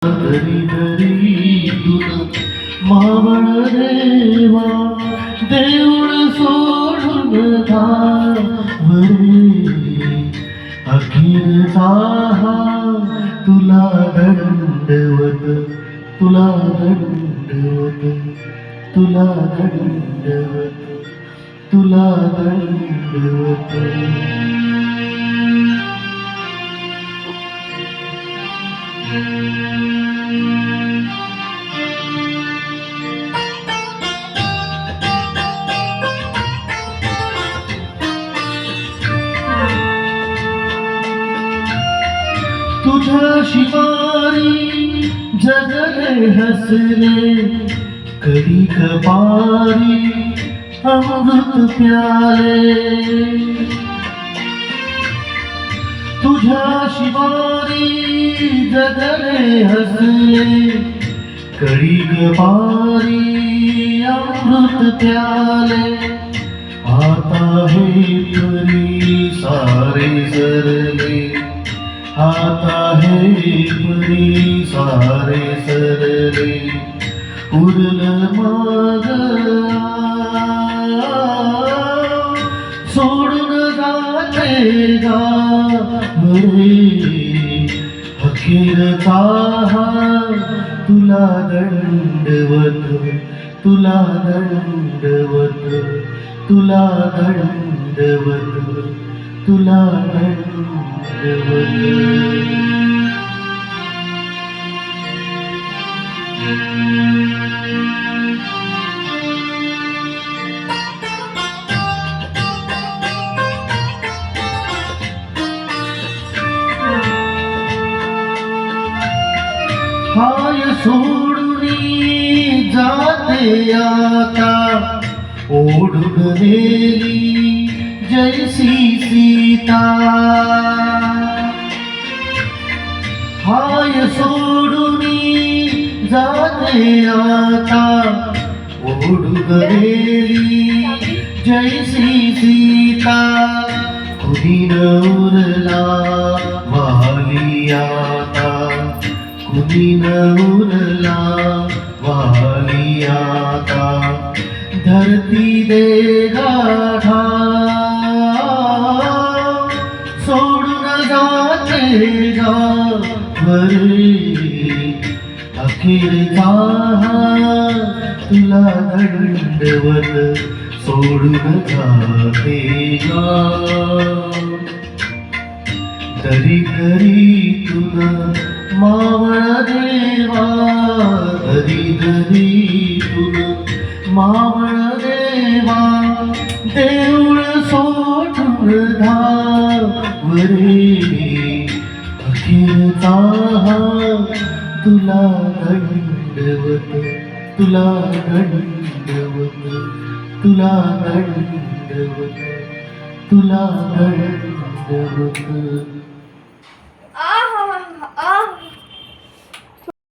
दरी दरी तुला मावळ देवा देऊळ सोडून धावरे अखिरचा हा तुला दंडवत तुला दंडवत तुला दंडवत तुला दंडवत तुझ्या शिवारी जगले हसले कधी कपारी अमृत प्याले तुझ्या शिवारी जगले हसले कधी कपारी अमृत प्याले आता है परी सारे सरले आता है परी सारे सरले उरलं माग सोडून जाते गावरे अखेरचा हा तुला दंडवत तुला दंडवत तुला दंडवत तुला दंडवत हाय सोडून जाते आता ओढून नेली जैसी सीता हाय सोडून जाते आता ओढून नेली जैसी सीता कुणी उरला वाली आता कुणी उरला वाली आता धरती दे गाढा सोडून जाते गावरे अखेरचा तुला दंडवत सोडून जाते दरी दरी तुला मावळ देवा दरी दरी तुला मावळ देवा देऊळ सोडून धावरे अखेरचा तुला दंडवत तुला दंडवत तुला दंडवत तुला दंडवत